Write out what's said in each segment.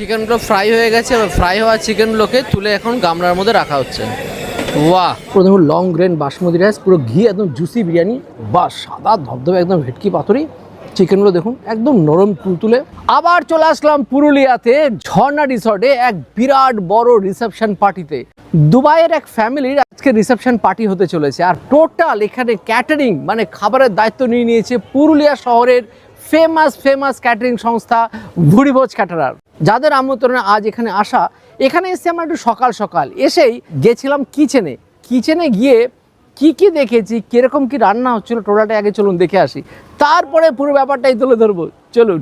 চিকেনগুলো ফ্রাই হয়ে গেছে, এবার ফ্রাই হওয়া চিকেনগুলোকে তুলে এখন গামলার মধ্যে রাখা হচ্ছে। বাহ, পুরো দেখুন লং গ্রেন বাসমতি রাইস, পুরো ঘি, একদম জুসি বিরিয়ানি। বাহ, সাদা ধবধবে একদম ভেটকি পাতুরি। চিকেনগুলো দেখুন একদম নরম তুলতুলে। আবার চলে আসলাম পুরুলিয়াতে ঝর্ণা রিসর্টে এক বিরাট বড় রিসেপশন পার্টিতে। দুবাইয়ের এক ফ্যামিলির আজকে রিসেপশন পার্টি হতে চলেছে, আর টোটাল এখানে ক্যাটারিং মানে খাবারের দায়িত্ব নিয়ে নিয়েছে পুরুলিয়া শহরের ফেমাস ক্যাটারিং সংস্থা ভুরিভোজ ক্যাটারার, যাদের আমন্ত্রণে আজ এখানে আসা। এখানে এসে আমরা একটু সকাল সকাল এসেই গেছিলাম কিচেনে গিয়ে কি দেখেছি, কিরকম কি রান্না হচ্ছিল টোটালটা আগে চলুন দেখে আসি, তারপরে পুরো ব্যাপারটাই তুলে ধরবো। চলুন,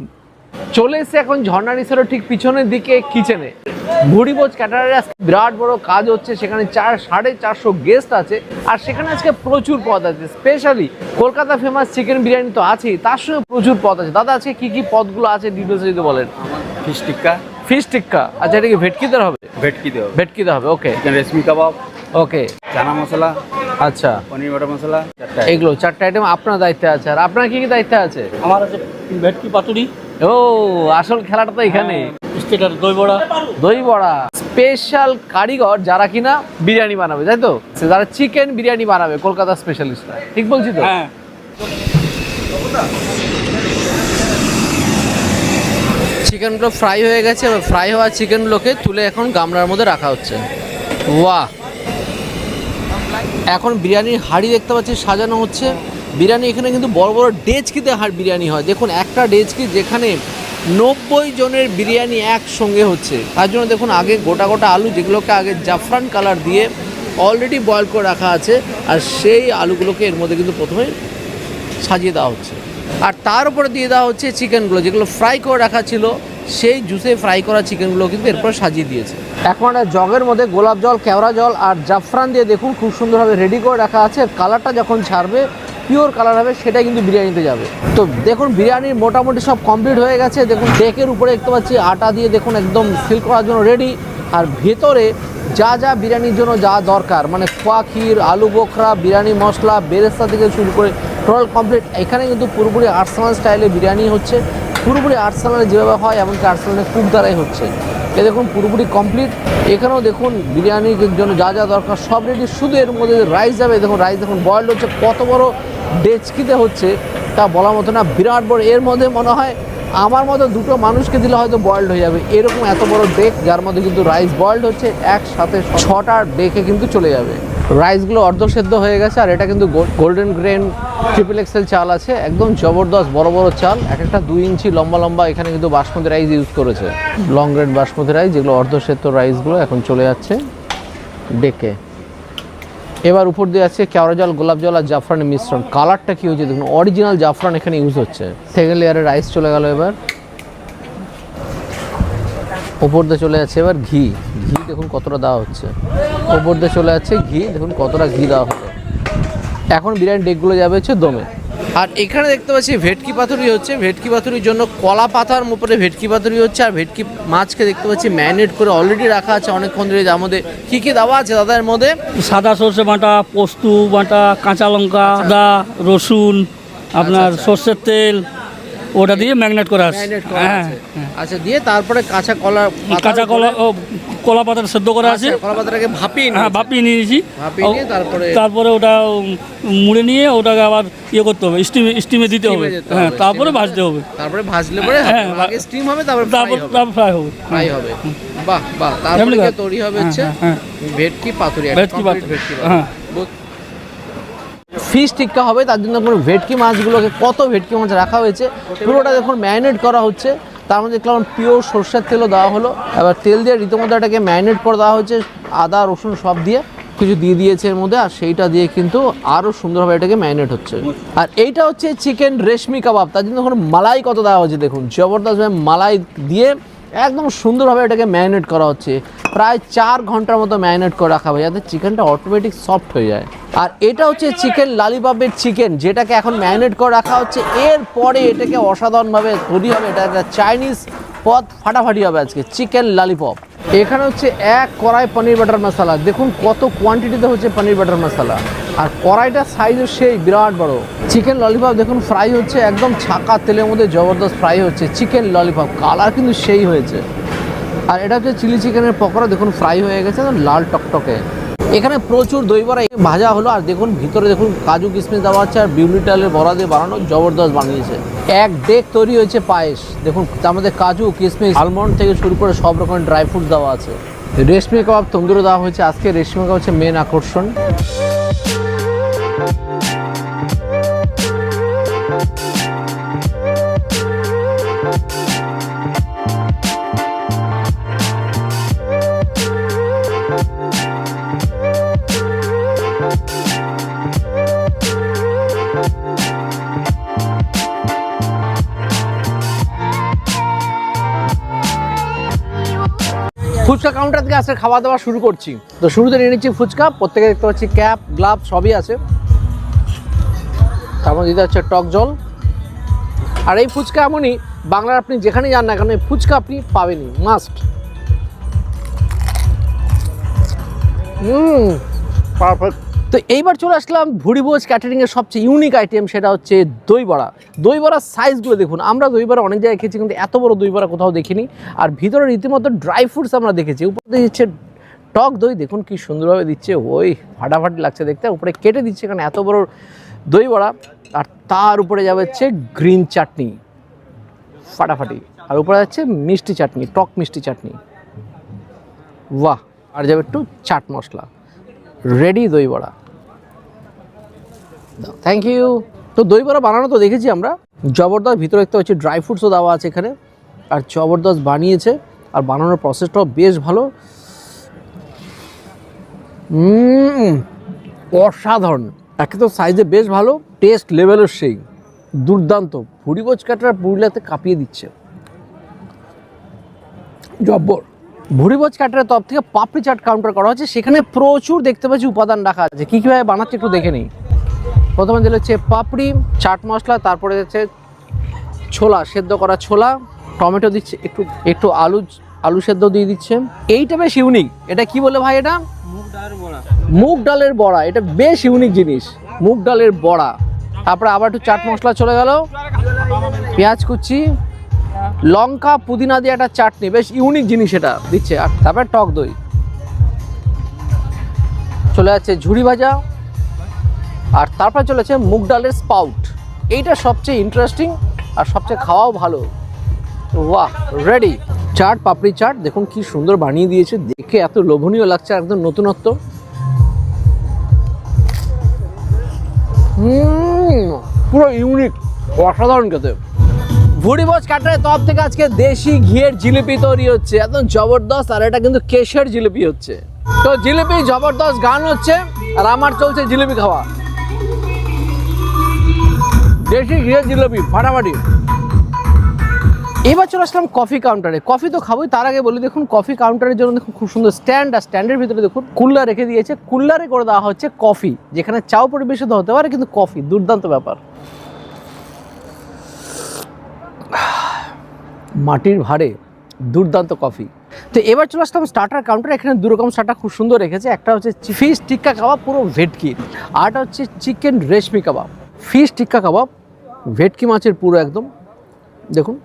চলে এসে এখন ঝর্ণা রিসোর্টের ঠিক পিছনের দিকে কিচেনে ভুরিভোজ ক্যাটারারের বিরাট বড় কাজ হচ্ছে। সেখানে 450 গেস্ট আছে, আর সেখানে আজকে প্রচুর পদ আছে। Specially Kolkata famous chicken biryani তো আছেই, তার সঙ্গে প্রচুর পদ আছে। দাদা আজকে কি পদগুলো আছে ডিটেলস যদি বলেন। ফিশ টিক্কা, আচ্ছা এটা কি ভেটকিতে হবে? ভেটকিতে হবে, ওকে। রেশমি কাবাব, ওকে। চানা মশলা, আচ্ছা, পনির বাটার মশলা, এগুলো 4টা আইটেম আপনার দায়িত্বে আছে। আর আপনার কি দায়িত্বে আছে? আমার আছে ভেটকি পাতুরি। ও, আসল খেলাটা তো এখানে। স্টেটার দই বড়া স্পেশাল কারিগর যারা কিনা বিরিয়ানি বানাবে, তাই তো? যারা চিকেন বিরিয়ানি বানাবে, কলকাতা স্পেশালিস্টরা, ঠিক বলছি তো? হ্যাঁ। চিকেনগুলো ফ্রাই হয়ে গেছে, এবার ফ্রাই হওয়া চিকেনগুলোকে তুলে এখন গামলার মধ্যে রাখা হচ্ছে। বাহ, এখন বিরিয়ানির হাঁড়ি দেখতে পাচ্ছি সাজানো হচ্ছে। বিরিয়ানি এখানে কিন্তু বড় বড় ডেচকিতে বিরিয়ানি হয়। দেখুন একটা ডেচকি যেখানে 90 জনের বিরিয়ানি একসঙ্গে হচ্ছে। তার জন্য দেখুন আগে গোটা আলু, যেগুলোকে আগে জাফরান কালার দিয়ে অলরেডি বয়েল করে রাখা আছে, আর সেই আলুগুলোকে এর মধ্যে কিন্তু প্রথমে সাজিয়ে দেওয়া হচ্ছে, আর তার উপরে দিয়ে দেওয়া হচ্ছে চিকেনগুলো, যেগুলো ফ্রাই করে রাখা ছিল। সেই জুসে ফ্রাই করা চিকেনগুলো কিন্তু এরপর সাজিয়ে দিয়েছে। এখন একটা জগের মধ্যে গোলাপ জল, কেওড়া জল আর জাফরান দিয়ে দেখুন খুব সুন্দরভাবে রেডি করে রাখা আছে। কালারটা যখন ছাড়বে, পিওর কালার হবে, সেটা কিন্তু বিরিয়ানিতে যাবে। তো দেখুন বিরিয়ানির মোটামুটি সব কমপ্লিট হয়ে গেছে। দেখুন ডেকের উপরে দেখতে পাচ্ছি আটা দিয়ে দেখুন একদম ফিল করার জন্য রেডি। আর ভেতরে যা বিরিয়ানির জন্য যা দরকার, মানে খোয়া ক্ষীর, আলু বোখরা, বিরিয়ানি মশলা, বেরেস্তা থেকে শুরু করে টোটাল কমপ্লিট। এখানে কিন্তু পুরোপুরি আর্সেনাল স্টাইলে বিরিয়ানি হচ্ছে, পুরোপুরি আর্সেনালে যেভাবে হয় এমনকি আর্সেনালের কুক দ্বারাই হচ্ছে। এ দেখুন পুরোপুরি কমপ্লিট। এখানেও দেখুন বিরিয়ানির জন্য যা দরকার সব রেডি, শুধু এর মধ্যে রাইস যাবে। দেখুন রাইস দেখুন বয়েলড হচ্ছে, কত বড় ডেচকিতে হচ্ছে তা বলার মতো না, বিরাট বড়। এর মধ্যে মনে হয় আমার মতো দুটো মানুষকে দিলে হয়তো বয়েলড হয়ে যাবে, এরকম এত বড় ডেক, যার মধ্যে কিন্তু রাইস বয়েলড হচ্ছে। একসাথে 6টা ডেকে কিন্তু চলে যাবে। রাইসগুলো অর্ধ সেদ্ধ হয়ে গেছে, আর এটা কিন্তু গোল্ডেন গ্রেন XXL চাল আছে, একদম জবরদস্ত বড় চাল, একটা 2 ইঞ্চি লম্বা। এখানে কিন্তু বাসমতি রাইস ইউজ করেছে, লং গ্রেন বাসমতি রাইস, যেগুলো অর্ধ সেদ্ধ রাইসগুলো এখন চলে যাচ্ছে ডেকে। এবার উপর দিয়ে আছে কেওড়া জল, গোলাপ জল আর জাফরানের মিশ্রণ। কালারটা কি হয়েছে দেখুন, অরিজিনাল জাফরান এখানে ইউজ হচ্ছে। সেকেন্ড লেয়ারে রাইস চলে গেল। এবার উপর দিয়ে চলে যাচ্ছে এবার ঘি দেখুন কতটা দেওয়া হচ্ছে। উপর দিয়ে চলে যাচ্ছে ঘি, দেখুন কতটা ঘি দেওয়া হলো। এখন বিরিয়ানি ডেকগুলো যাবে হচ্ছে দমে। আর এখানে দেখতে পাচ্ছি ভেটকি পাতুরি হচ্ছে। ভেটকি পাতুরির জন্য কলা পাতার উপরে ভেটকি পাতুরি হচ্ছে। আর ভেটকি মাছকে দেখতে পাচ্ছি ম্যারিনেট করে অলরেডি রাখা আছে অনেকক্ষণ ধরে। যার মধ্যে কী দেওয়া আছে দাদা? এর মধ্যে সাদা সর্ষে বাটা, পোস্ত বাটা, কাঁচা লঙ্কা, আদা, রসুন, আপনার সর্ষের তেল, ওটা দিয়ে ম্যারিনেট করা আছে। আচ্ছা, দিয়ে তারপরে কাঁচা কলা পাতা সেদ্ধ করা আছে। কলা পাতাটাকে ভাপিয়ে নিয়েছি। তারপরে ওটা মুড়ে নিয়ে ওটাকে আবার করতে হবে, স্টিমে দিতে হবে। হ্যাঁ, তারপরে ভাজতে হবে। তারপরে ভাজলে পরে আগে স্টিম হবে, তারপর ফ্রাই হবে। বাহ, তারপরে তৈরি হবে হচ্ছে ভেটকি পাতুরি। হ্যাঁ, ফিশ টিক্কা হবে। তার জন্য কোনো ভেটকি মাছগুলোকে, কত ভেটকি মাছ রাখা হয়েছে, পুরোটা দেখুন ম্যারিনেট করা হচ্ছে। তার মধ্যে দেখলাম পিওর সর্ষের তেলও দেওয়া হলো। এবার তেল দিয়ে রীতিমতো এটাকে ম্যারিনেট করে দেওয়া হচ্ছে, আদা রসুন সব দিয়ে কিছু দিয়ে দিয়েছে এর মধ্যে। আর সেইটা দিয়ে কিন্তু আরও সুন্দরভাবে এটাকে ম্যারিনেট হচ্ছে। আর এইটা হচ্ছে চিকেন রেশমি কাবাব। তার জন্য এখন মালাই কত দেওয়া হচ্ছে দেখুন, জবরদস্তভাবে মালাই দিয়ে একদম সুন্দরভাবে এটাকে ম্যারিনেট করা হচ্ছে। প্রায় 4 ঘন্টার মতো ম্যারিনেট করে রাখা হবে, যাতে চিকেনটা অটোমেটিক সফট হয়ে যায়। আর এটা হচ্ছে চিকেন ললিপপের চিকেন, যেটাকে এখন ম্যারিনেট করে রাখা হচ্ছে। এরপরে এটাকে অসাধারণভাবে তৈরি হবে। এটা একটা চাইনিজ পদ, ফাটাফাটি হবে আজকে চিকেন ললিপপ। এখানে হচ্ছে 1 কড়াই পনির বাটার মশলা। দেখুন কত কোয়ান্টিটিতে হচ্ছে পনির বাটার মশলা, আর কড়াইটার সাইজও সেই বিরাট বড়। চিকেন ললিপপ দেখুন ফ্রাই হচ্ছে, একদম ছাকা তেলের মধ্যে জবরদস্ত ফ্রাই হচ্ছে চিকেন ললিপপ। কালার কিন্তু সেই হয়েছে। আর এটা হচ্ছে চিলি চিকেনের পকোড়া, দেখুন ফ্রাই হয়ে গেছে লাল টকটকে। এখানে প্রচুর দই বড়া ভাজা হলো, আর দেখুন ভিতরে দেখুন কাজু কিশমিশ দেওয়া আছে, আর বিউলি ডালের বড়া দিয়ে বানানো জবরদস্ত বানিয়েছে। এক ডেক তৈরি হয়েছে পায়েস, দেখুন তার মধ্যে কাজু কিশমিশ আলমন্ড থেকে শুরু করে সব রকমের ড্রাই ফ্রুট দেওয়া আছে। রেশমি কাবাব তন্দুরে দেওয়া হয়েছে, আজকে রেশমি কাবাব হচ্ছে মেন আকর্ষণ। ফুচকা কাউন্টার থেকে আজকে খাওয়া দাওয়া শুরু করছি। তো শুরুতে নিয়ে নিচ্ছি ফুচকা, প্রত্যেকে দেখতে পাচ্ছি ক্যাপ গ্লাভ সবই আছে, তারপর দিতে হচ্ছে টক জল। আর এই ফুচকা এমনই, বাংলার আপনি যেখানে যান না কেন এই ফুচকা আপনি পাবেনই, মাস্ট। পারফেক্ট। তো এইবার চলে আসলাম ভুড়িভোজ ক্যাটারিংয়ের সবচেয়ে ইউনিক আইটেম, সেটা হচ্ছে দই বড়া। দই বড়ার সাইজগুলো দেখুন, আমরা দই বড়া অনেক জায়গায় খেয়েছি কিন্তু এত বড় দই বড়া কোথাও দেখিনি। আর ভিতরে রীতিমতো ড্রাই ফ্রুটস আমরা দেখেছি, উপরে দিচ্ছে টক দই, দেখুন কি সুন্দরভাবে দিচ্ছে, ওই ফাটাফাটি লাগছে দেখতে। উপরে কেটে দিচ্ছে এখানে এত বড় দই বড়া, আর তার উপরে যাবে হচ্ছে গ্রিন চাটনি ফাটাফাটি, আর উপরে যাচ্ছে মিষ্টি চাটনি, টক মিষ্টি চাটনি, বাহ। আর যাবে একটু চাট মশলা। রেডি দই বড়া, থ্যাংক ইউ। তো দই বড়া বানানো তো দেখেছি আমরা, জবরদস্ত। ভিতরে দেখতে পাচ্ছি ড্রাই ফ্রুটসও দেওয়া আছে এখানে, আর জবরদস্ত বানিয়েছে, আর বানানোর প্রসেসটাও বেশ ভালো। অসাধারণ, একে তো সাইজে বেশ ভালো, টেস্ট লেভেলের সেই দুর্দান্ত। ভুড়িভোজ ক্যাটারার পুরুলিয়াতে কাঁপিয়ে দিচ্ছে, জব্বর। ভুড়িভোজ ক্যাটারের তরফ থেকে পাপড়ি চাট কাউন্টার করা হচ্ছে, সেখানে প্রচুর দেখতে পাচ্ছি উপাদান রাখা আছে। কী কীভাবে বানাচ্ছে একটু দেখে নিই। প্রথমে দিলে হচ্ছে পাপড়ি, চাট মশলা, তারপরে হচ্ছে ছোলা, সেদ্ধ করা ছোলা, টমেটো দিচ্ছে, একটু আলু সেদ্ধ দিয়ে দিচ্ছে। এইটা বেশ ইউনিক। এটা কি বলে ভাই? এটা মুগ ডালের বড়া। এটা বেশ ইউনিক জিনিস, মুগ ডালের বড়া। তারপরে আবার একটু চাট মশলা চলে গেল, পেঁয়াজ কুচি, লঙ্কা, পুদিনা দিয়ে একটা চাটনি, বেশ ইউনিক জিনিস এটা দিচ্ছে। আর তারপরে টক দই চলে যাচ্ছে, ঝুড়ি ভাজা, আর তারপরে চলেছে মুগ ডালের স্পাউট। এইটা সবচেয়ে ইন্টারেস্টিং আর সবচেয়ে খাওয়াও ভালো। বাহ, রেডি চাট, পাপড়ি চাট দেখুন কি সুন্দর বানিয়ে দিয়েছে, দেখে এত লোভনীয় লাগছে, একদম নতুনত্ব। পুরো ইউনিক, অসাধারণ খেতে। ভুড়িভোজ ক্যাটারের তরফ থেকে আজকে দেশি ঘিয়ের জিলিপি তৈরি হচ্ছে, একদম জবরদস্ত। আর এটা কিন্তু কেশের জিলিপি হচ্ছে। তো জিলিপি জবরদস্ত গান হচ্ছে, আর আমার চলছে জিলিপি খাওয়া। দেশি ঘিয়ের জিলিপি ফাটাফাটি। এবার চলে আসলাম কফি কাউন্টারে। কফি তো খাবোই, তার আগে বলি দেখুন কফি কাউন্টারের জন্য দেখুন খুব সুন্দর স্ট্যান্ড, আর স্ট্যান্ডের ভিতরে দেখুন কুল্লা রেখে দিয়েছে। কুল্লারে করে দেওয়া হচ্ছে কফি, যেখানে চাও পরিবেশিত হতে পারে কিন্তু কফি, দুর্দান্ত ব্যাপার। মাটির ভাড়ে দুর্দান্ত কফি। তো এবার চলে আসলাম স্টার্টার কাউন্টার। এখানে দু রকম স্টার্টার খুব সুন্দর রেখেছে, একটা হচ্ছে ফিশ টিক্কা কাবাব পুরো ভেটকির, আরটা হচ্ছে চিকেন রেশমি কাবাব। ফিশ টিক্কা কাবাব ভেটকি মাছের পুরো একদম, দেখুন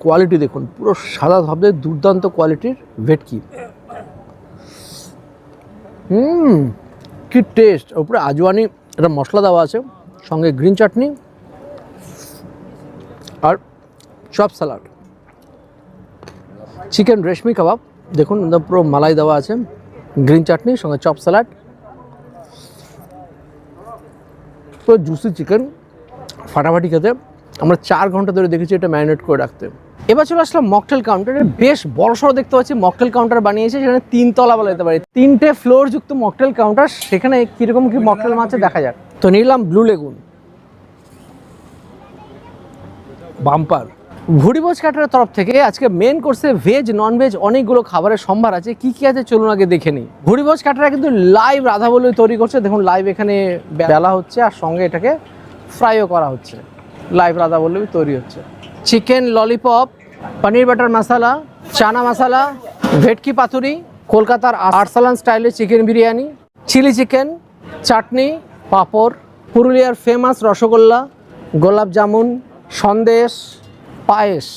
কোয়ালিটি দেখুন, পুরো সাদা ধবধবে দুর্দান্ত কোয়ালিটির ভেটকি। কি টেস্ট। উপরে আজওয়ানি একটা মশলা দেওয়া আছে, সঙ্গে গ্রিন চাটনি আর চপ স্যালাড। চিকেন রেশমি কাবাব দেখুন, পুরো মালাই দেওয়া আছে, গ্রিন চাটনি সঙ্গে চপ স্যালাড, পুরো জুসি চিকেন, ফাটাফাটি খেতে। আমরা 4 ঘন্টা ধরে দেখেছি এটা ম্যারিনেট করে রাখতে। এবার চলে আসলাম মকটেল কাউন্টারে। বেশ বড়সড় দেখতে পাচ্ছি মকটেল কাউন্টার বানিয়েছে, সেখানে 3 তলা বলা যেতে পারে, 3টে ফ্লোর যুক্ত মকটেল কাউন্টার। সেখানে কীরকম কি মকটেল মাছে দেখা যাক। তো নিলাম ব্লু লেগুন, বাম্পার। ভুড়িভোজ ক্যাটারের তরফ থেকে আজকে মেন কোর্সে ভেজ ননভেজ অনেকগুলো খাবারের সম্ভার আছে। কি কি আছে চলুন আগে দেখে নিই। ভুড়িভোজ ক্যাটারা কিন্তু লাইভ রাধা বলে তৈরি করছে, দেখুন লাইভ এখানে বেলা হচ্ছে, আর সঙ্গে এটাকে ফ্রাইও করা হচ্ছে, লাইভ রাধা বলে তৈরি হচ্ছে। চিকেন ললিপপ, পনির বাটার মশলা, চানা মশলা, ভেটকি পাতুরি, কলকাতার আরসালান স্টাইলের চিকেন বিরিয়ানি, চিলি চিকেন, চাটনি, পাঁপড়, পুরুলিয়ার ফেমাস রসগোল্লা, গোলাপ জামুন, সন্দেশ, পায়েস,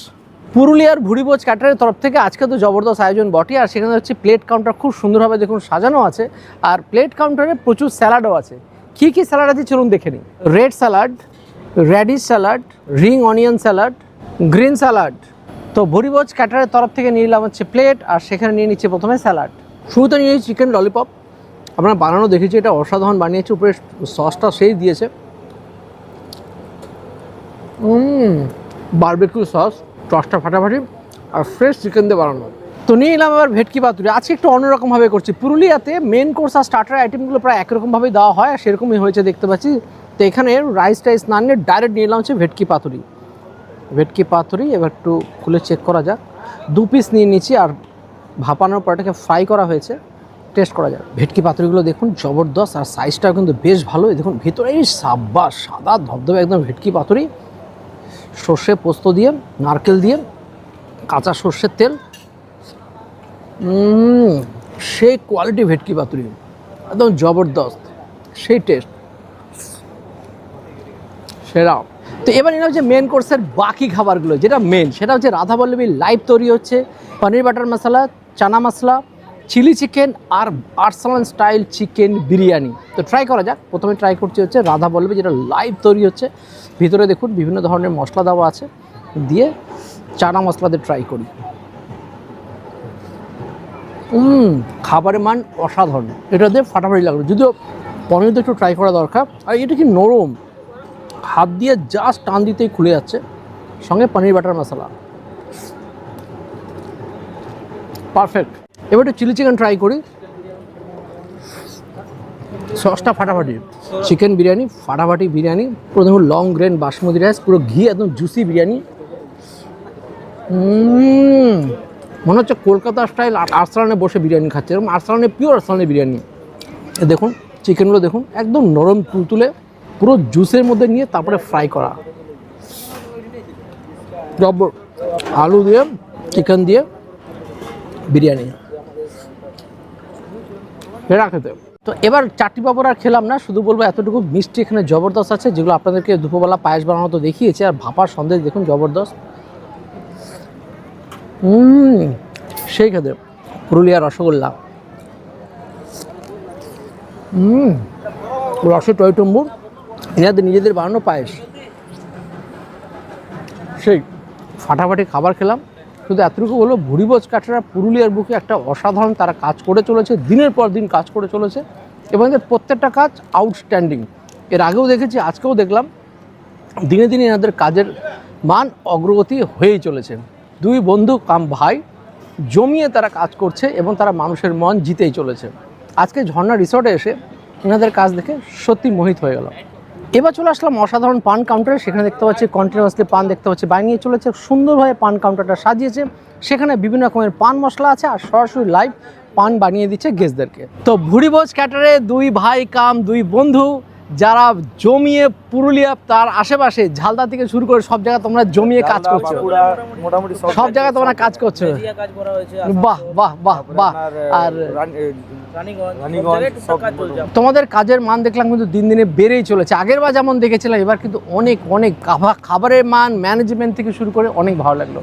পুরুলিয়ার ভুরিভোজ ক্যাটারের তরফ থেকে আজকে তো জবরদস্ত আয়োজন বটে, আর সেখানে হচ্ছে প্লেট কাউন্টার খুব সুন্দরভাবে দেখুন সাজানো আছে, আর প্লেট কাউন্টারে প্রচুর স্যালাডও আছে। কী কী স্যালাড আছে চলুন দেখে নিই। Red salad, radish salad, ring onion salad, green salad. তো ভুরিভোজ ক্যাটারের তরফ থেকে নিয়ে নিলাম হচ্ছে প্লেট, আর সেখানে নিয়ে নিচ্ছে প্রথমে স্যালাড। শুরুতে নিয়ে নিচ্ছি চিকেন ললিপপ। আপনারা বানানো দেখেছি, এটা অসাধারণ বানিয়েছে, উপরে সসটা সেই দিয়েছে, বারবিকিউ সস, টসটা ফাটাফাটি, আর ফ্রেশ চিকেন দিয়ে বানানো। তো নিয়ে এলাম আবার ভেটকি পাতুরি। আজকে একটু অন্যরকমভাবে করছি। পুরুলিয়াতে মেন কোর্স আর স্টার্টার আইটেমগুলো প্রায় একরকমভাবেই দেওয়া হয়, আর সেরকমই হয়েছে দেখতে পাচ্ছি। তো এখানে রাইস টাইস না নিয়ে ডাইরেক্ট নিয়ে এলাম হচ্ছে ভেটকি পাতুরি। ভেটকি পাতুরি এবার একটু খুলে চেক করা যাক। 2 পিস নিয়ে নিচ্ছি, আর ভাপানোর পর এটাকে ফ্রাই করা হয়েছে, টেস্ট করা যাক। ভেটকি পাতুরিগুলো দেখুন জবরদস্ত, আর সাইজটাও কিন্তু বেশ ভালো। দেখুন ভিতরে এই সাব্বা সাদা ধবধবে একদম ভেটকি পাতুরি, সর্ষে পোস্ত দিয়ে, নারকেল দিয়ে, কাঁচা সর্ষের তেল, সেই কোয়ালিটি ভেটকি পাতুরি, একদম জবরদস্ত, সেই টেস্ট সেরা। তো এবার নিলাম হচ্ছে মেন কোর্সের বাকি খাবারগুলো, যেটা মেন সেটা হচ্ছে রাধাবল্লভী লাইভ তৈরি হচ্ছে পনির বাটার মশলা, চানা মশলা, চিলি চিকেন আর আর্সালান স্টাইল চিকেন বিরিয়ানি। তো ট্রাই করা যাক। প্রথমে ট্রাই করছি হচ্ছে রাধাবল্লভী, যেটা লাইভ তৈরি হচ্ছে। ভিতরে দেখুন বিভিন্ন ধরনের মশলা দেওয়া আছে, দিয়ে চানা মশলা দিয়ে ট্রাই করি। খাবারের মান অসাধারণ, এটা দিয়ে ফাটাফাটি লাগলো। যদিও পনির দিয়ে একটু ট্রাই করা দরকার, আর এটা কি নরম, হাত দিয়ে জাস্ট টান দিতেই খুলে যাচ্ছে। সঙ্গে পনির বাটার মশলা, পারফেক্ট। এবার একটু চিলি চিকেন ট্রাই করি। সসটা ফাটাফাটি, চিকেন বিরিয়ানি ফাটাফাটি বিরিয়ানি, পুরো দেখুন লং গ্রেন বাসমতি রাইস, পুরো ঘি, একদম জুসি বিরিয়ানি। মনে হচ্ছে কলকাতা স্টাইল আরসালানে বসে বিরিয়ানি খাচ্ছে, এরকম আরসালানে পিওর আরসালানের বিরিয়ানি। দেখুন চিকেনগুলো দেখুন একদম নরম তুলতুলে, পুরো জুসের মধ্যে নিয়ে তারপরে ফ্রাই করা। জবর, আলু দিয়ে চিকেন দিয়ে বিরিয়ানি, সেরা খেতে। তো এবার চাটনি পাঁপড় আর খেলাম না, শুধু বলবো এতটুকু মিষ্টি এখানে জবরদস্ত আছে, যেগুলো আপনাদেরকে দুপুরবেলা পায়েস বানানো তো দেখিয়েছে। আর ভাপার সন্দেশ দেখুন জবরদস্ত, সেই খেতে। পুরুলিয়ার রসগোল্লা, রসে টইটম্বুর, এনাদের নিজেদের বানানো পায়েস, সেই ফাটাফাটি খাবার খেলাম। শুধু এতটুকু বলবো, ভুরিভোজ ক্যাটারার পুরুলিয়ার বুকে একটা অসাধারণ তারা কাজ করে চলেছে, দিনের পর দিন কাজ করে চলেছে, এবং এদের প্রত্যেকটা কাজ আউটস্ট্যান্ডিং। এর আগেও দেখেছি, আজকেও দেখলাম, দিনে দিনে এনাদের কাজের মান অগ্রগতি হয়েই চলেছে। 2 বন্ধু কাম ভাই জমিয়ে তারা কাজ করছে, এবং তারা মানুষের মন জিতেই চলেছে। আজকে ঝর্ণা রিসর্টে এসে এনাদের কাজ দেখে সত্যি মোহিত হয়ে গেল। এবার চলে আসলাম অসাধারণ পান কাউন্টারে। সেখানে দেখতে পাচ্ছি কন্টিনিউয়াসলি পান দেখতে পাচ্ছি বানিয়ে চলেছে, সুন্দরভাবে পান কাউন্টারটা সাজিয়েছে। সেখানে বিভিন্ন রকমের পান মশলা আছে, আর সরাসরি লাইভ পান বানিয়ে দিচ্ছে গেস্টদেরকে। তো ভুরিভোজ ক্যাটারে 2 ভাই কাম 2 বন্ধু, যারা জমিয়ে পুরুলিয়া তার আশেপাশে ঝালদা থেকে শুরু করে সব জায়গায় তোমরা জমিয়ে কাজ করছো, মোটামুটি সব জায়গায় তোমরা কাজ করছো। বাহ বাহ বাহ বাহ। আর তোমাদের কাজের মান দেখলাম কিন্তু দিন দিনে বেড়েই চলেছে। আগের বার যেমন দেখেছিলাম, এবার কিন্তু অনেক অনেক খাবারের মান, ম্যানেজমেন্ট থেকে শুরু করে অনেক ভালো লাগলো।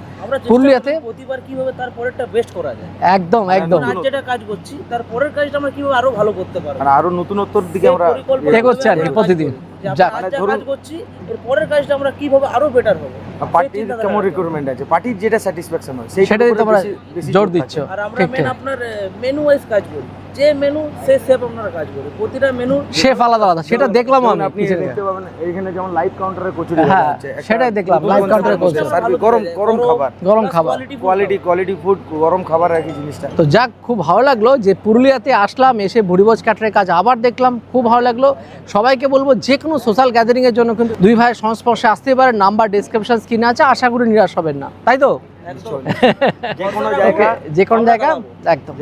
পুরুলিয়াতে প্রতিবার কিভাবে তার পরেরটা বেস্ট করা যায়, একদম একদম আজ যেটা কাজ করছি তার পরের কাজটা আমরা কিভাবে আরো ভালো করতে পারবো, মানে আরো নতুনত্বর দিকে আমরা এগোচ্ছি আর কি প্রতিদিন। কাজ করছি, এর পরের কাজটা আমরা কিভাবে আরো বেটার হবে। পার্টির কেমন রিকোয়ারমেন্ট আছে, পার্টির যেটা স্যাটিসফ্যাকশন হয় সেটাই তোমরা জোর দিচ্ছ। আর আমরা মেন আপনার মেনু ওয়াইজ কাজ করি, যে মেনু সে শেফ আপনারা কাজ করি, প্রতিটা মেনু শেফ আলাদা আলাদা, সেটা দেখলাম আমি। আপনি দেখতে পাবেন এইখানে যেমন লাইভ কাউন্টারে কচুরি হ্যাঁ, আছে, সেটাই দেখলাম লাইভ কাউন্টারে কচুরি, গরম গরম খাবার, গরম খাবার, কোয়ালিটি ফুড, গরম খাবার আর কি জিনিসটা। তো যাক, খুব ভালো লাগলো যে পুরুলিয়াতে আসলাম, এসে ভুরিভোজ ক্যাটারের কাজ আবার দেখলাম, খুব ভালো লাগলো। সবাইকে বলবো যে কোনো সোশ্যাল গ্যাদারিংয়ের জন্য কিন্তু 2 ভাইয়ের সংস্পর্শে আসতে পারে। নাম্বার ডিসক্রিপশন স্ক্রিনে আছে, আশা করি নিরাশ হবেন না, তাই তো? একদম যে কোনো জায়গা যে কোনো জায়গা একদম।